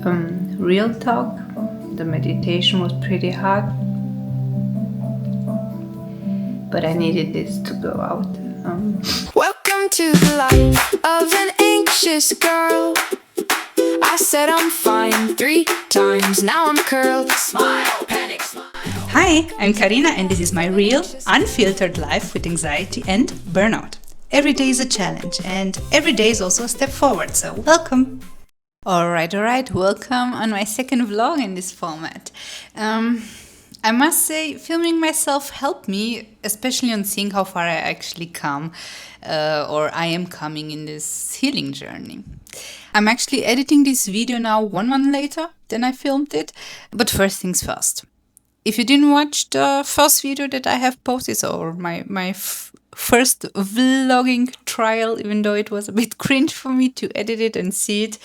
Real talk, the meditation was pretty hard, but I needed this to go out. Welcome to the life of an anxious girl. I said I'm fine 3 times, now I'm curled. Smile, panic, smile. Hi, I'm Karina and this is my real, unfiltered life with anxiety and burnout. Every day is a challenge and every day is also a step forward, so welcome! Alright, welcome on my second vlog in this format. I must say, filming myself helped me, especially on seeing how far I actually come, or I am coming in this healing journey. I'm actually editing this video now 1 month later than I filmed it, but first things first. If you didn't watch the first video that I have posted, or my first vlogging trial, even though it was a bit cringe for me to edit it and see it,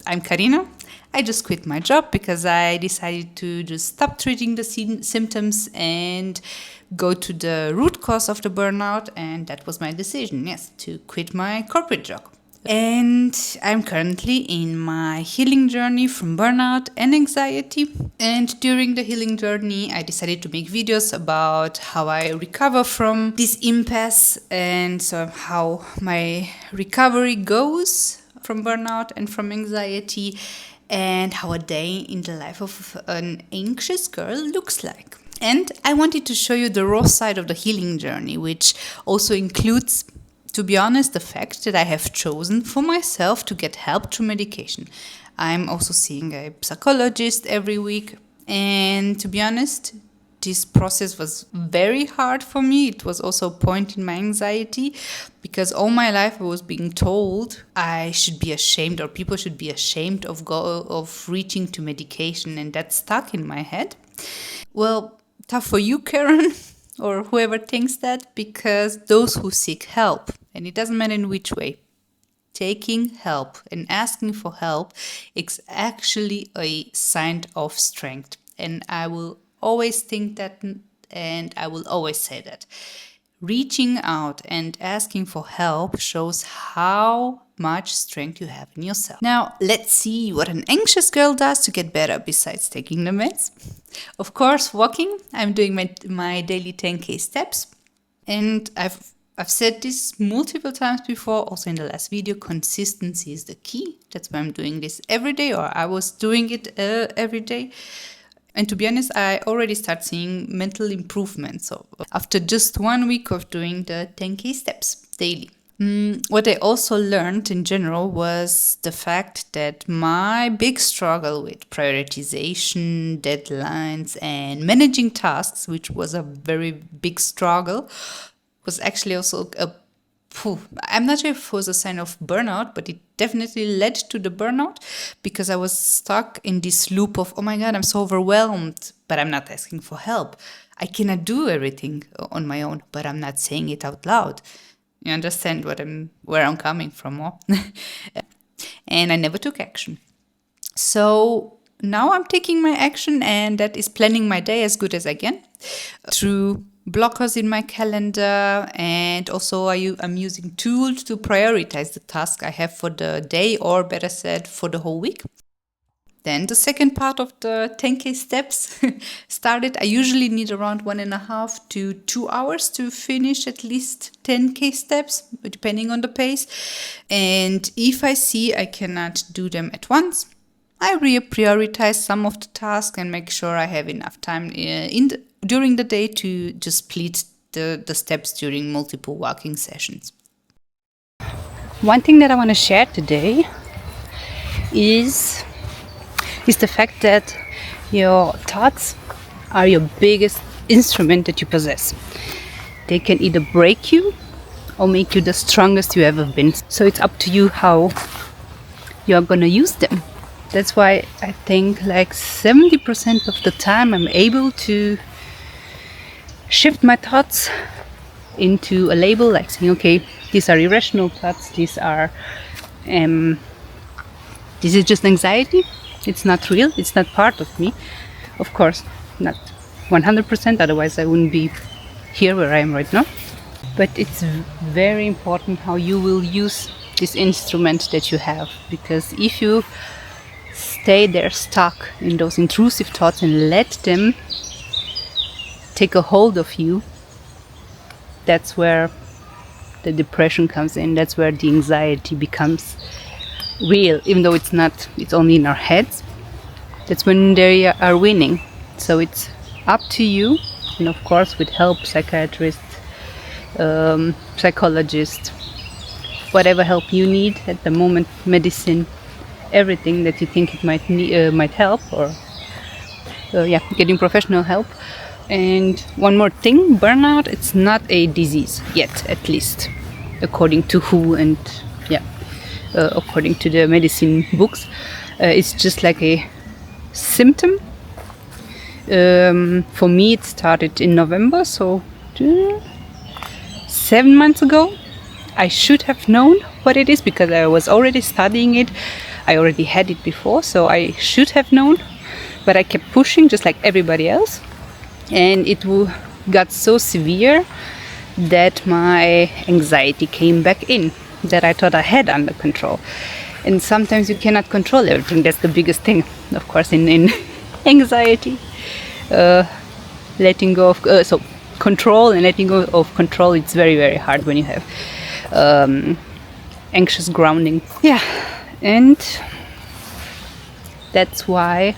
I'm Karina. I just quit my job because I decided to just stop treating the symptoms and go to the root cause of the burnout, and that was my decision, yes, to quit my corporate job. And I'm currently in my healing journey from burnout and anxiety. And during the healing journey, I decided to make videos about how I recover from this impasse and so how my recovery goes from burnout and from anxiety, and how a day in the life of an anxious girl looks like. And I wanted to show you the raw side of the healing journey, which also includes, to be honest, the fact that I have chosen for myself to get help through medication. I'm also seeing a psychologist every week, and to be honest, this process was very hard for me. It was also a point in my anxiety because all my life I was being told I should be ashamed, or people should be ashamed of reaching to medication, and that stuck in my head. Well, tough for you, Karen, or whoever thinks that, because those who seek help, and it doesn't matter in which way, taking help and asking for help is actually a sign of strength. And I will always think that, and I will always say that. Reaching out and asking for help shows how much strength you have in yourself. Now, let's see what an anxious girl does to get better besides taking the meds. Of course, walking. I'm doing my daily 10K steps. And I've said this multiple times before, also in the last video, consistency is the key. That's why I'm doing this every day, or I was doing it every day. And to be honest, I already start seeing mental improvement. So after just 1 week of doing the 10K steps daily. What I also learned in general was the fact that my big struggle with prioritization, deadlines, and managing tasks, which was a very big struggle, was actually also I'm not sure if it was a sign of burnout, but it definitely led to the burnout because I was stuck in this loop of, oh my God, I'm so overwhelmed, but I'm not asking for help. I cannot do everything on my own, but I'm not saying it out loud. You understand where I'm coming from, huh? And I never took action. So now I'm taking my action, and that is planning my day as good as I can through blockers in my calendar, and also I'm using tools to prioritize the task I have for the day, or better said, for the whole week. Then the second part of the 10K steps started. I usually need around 1.5 to 2 hours to finish at least 10K steps, depending on the pace. And if I see I cannot do them at once, I reprioritize some of the tasks and make sure I have enough time during the day to just split the steps during multiple walking sessions. One thing that I want to share today is the fact that your thoughts are your biggest instrument that you possess. They can either break you or make you the strongest you ever been. So it's up to you how you're gonna use them. That's why I think like 70% of the time I'm able to shift my thoughts into a label, like saying, okay, these are irrational thoughts, this is just anxiety. It's not real, it's not part of me. Of course, not 100%, otherwise I wouldn't be here where I am right now. But it's very important how you will use this instrument that you have, because if you stay there stuck in those intrusive thoughts and let them take a hold of you, that's where the depression comes in. That's where the anxiety becomes real, even though it's only in our heads. That's when they are winning. So it's up to you, and of course with help, psychiatrist, psychologist, whatever help you need at the moment, medicine, everything that you think it might help, or getting professional help. And one more thing, burnout, it's not a disease yet, at least according to WHO and according to the medicine books. It's just like a symptom. For me it started in November, so 7 months ago. I should have known what it is because I was already studying it. I already had it before, so I should have known, but I kept pushing just like everybody else, and it got so severe that my anxiety came back in, that I thought I had under control. And sometimes you cannot control everything. That's the biggest thing, of course, in anxiety. Letting go of so control and letting go of control, it's very, very hard when you have anxious grounding. Yeah, and that's why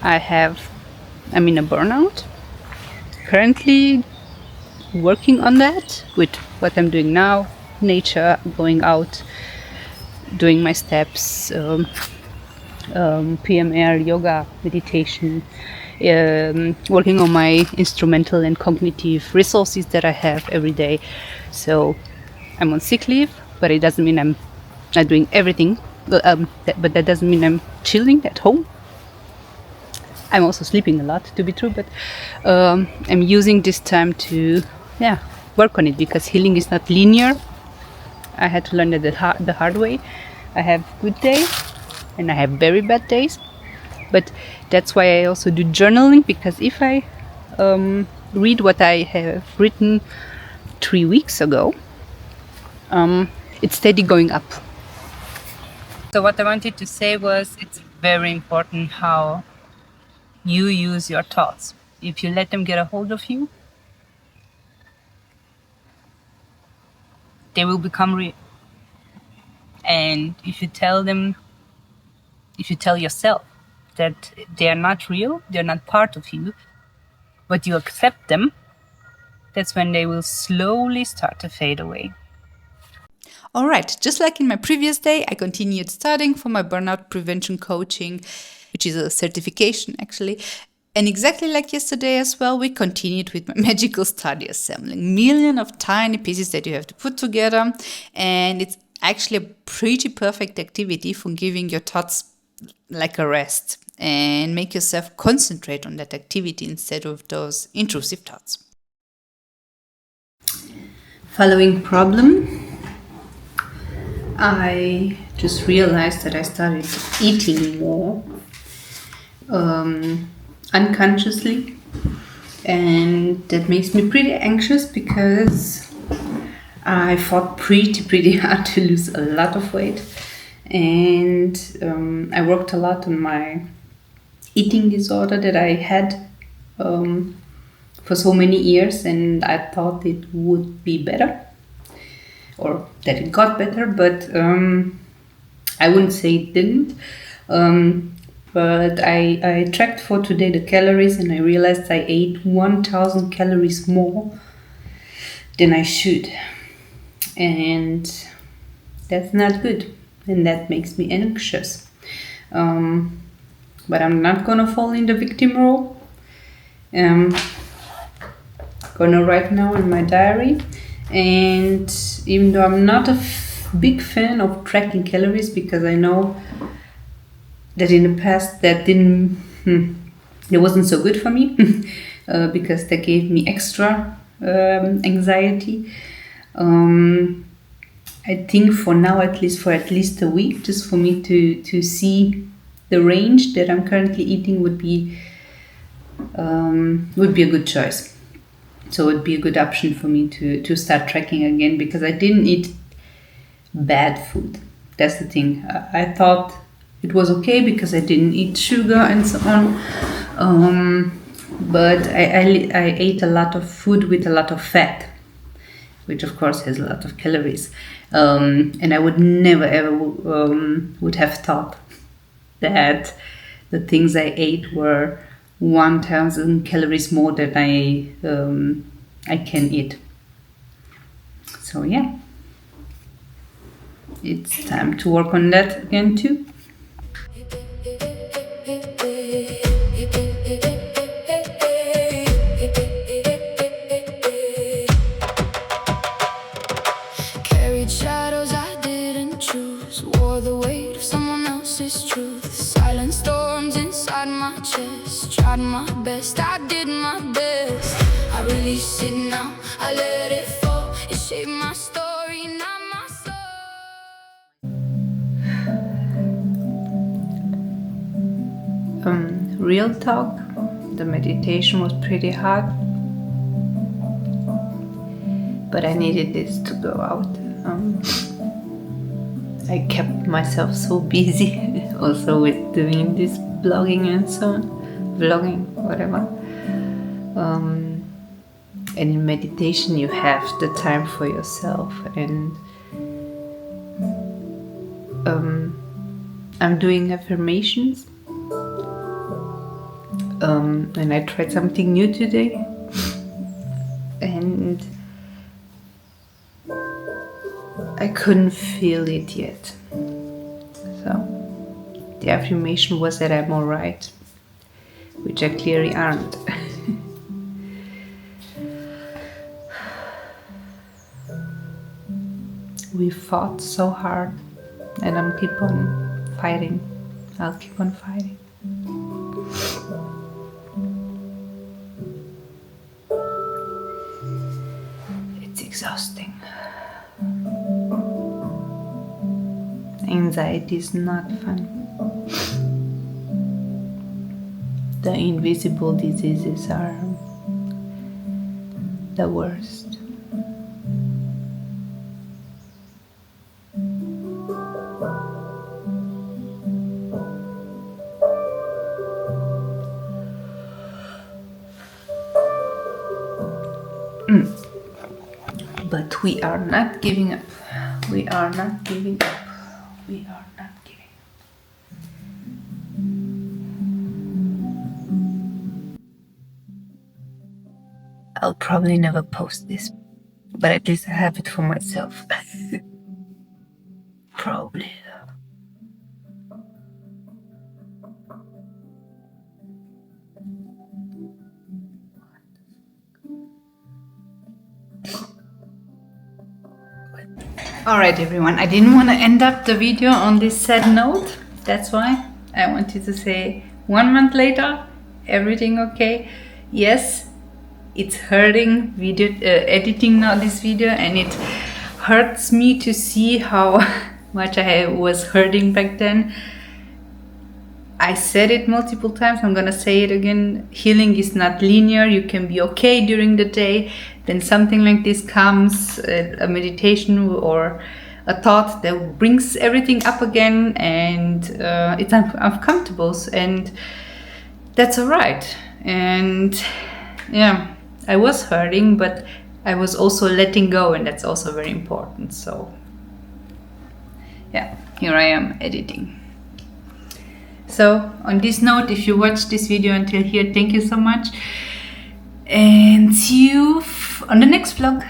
I'm in a burnout. Currently working on that with what I'm doing now, nature, going out, doing my steps, PMR, yoga, meditation, working on my instrumental and cognitive resources that I have every day. So I'm on sick leave, but it doesn't mean I'm not doing everything. But that doesn't mean I'm chilling at home. I'm also sleeping a lot, to be true, but I'm using this time to work on it, because healing is not linear. I had to learn that the hard way. I have good days and I have very bad days, but that's why I also do journaling, because if I read what I have written 3 weeks ago, it's steady going up. So what I wanted to say was, it's very important how you use your thoughts. If you let them get a hold of you, they will become real. And if you tell yourself that they are not real, they're not part of you, but you accept them, that's when they will slowly start to fade away. All right, just like in my previous day, I continued studying for my burnout prevention coaching, which is a certification actually. And exactly like yesterday as well, we continued with my magical study assembling. Millions of tiny pieces that you have to put together. And it's actually a pretty perfect activity for giving your thoughts like a rest and make yourself concentrate on that activity instead of those intrusive thoughts. Following problem, I just realized that I started eating more unconsciously, and that makes me pretty anxious because I fought pretty hard to lose a lot of weight, and I worked a lot on my eating disorder that I had for so many years, and I thought it would be better, or that it got better, but I wouldn't say it didn't. But I tracked for today the calories, and I realized I ate 1,000 calories more than I should. And that's not good, and that makes me anxious. But I'm not gonna fall in the victim role. Gonna write now in my diary. And even though I'm not a big fan of tracking calories, because I know that in the past that it wasn't so good for me, because that gave me extra anxiety. I think for now, at least a week, just for me to see the range that I'm currently eating would be a good choice. So it would be a good option for me to start tracking again, because I didn't eat bad food. That's the thing. I thought it was okay because I didn't eat sugar and so on. But I ate a lot of food with a lot of fat, which of course has a lot of calories. And I would never ever would have thought that the things I ate were 1,000 calories more than I can eat. So yeah, it's time to work on that again too. Carried shadows I didn't choose, wore the weight of someone else's truth. Silent storms inside my chest, tried my best, I did my best. I release it now, I let it fall. It shaped my story, not my soul. Real talk, the meditation was pretty hard, but I needed this to go out. I kept myself so busy also with doing this blogging and so on, vlogging, whatever. And in meditation you have the time for yourself, and I'm doing affirmations, and I tried something new today, and I couldn't feel it yet. So the affirmation was that I'm alright, which I clearly aren't. We fought so hard, and I'm keep on fighting. I'll keep on fighting. It's exhausting. Anxiety is not fun. The invisible diseases are the worst. But we are not giving up. We are not giving up. We are not giving up. I'll probably never post this, but at least I have it for myself. Probably. Alright everyone, I didn't want to end up the video on this sad note. That's why I wanted to say 1 month later, everything okay. Yes, it's hurting video editing now this video, and it hurts me to see how much I was hurting back then. I said it multiple times, I'm gonna say it again. Healing is not linear. You can be okay during the day, then something like this comes, a meditation or a thought that brings everything up again, and it's uncomfortable, and that's alright. And yeah, I was hurting, but I was also letting go, and that's also very important. So yeah, here I am editing. So on this note, if you watched this video until here, thank you so much, and see you on the next vlog.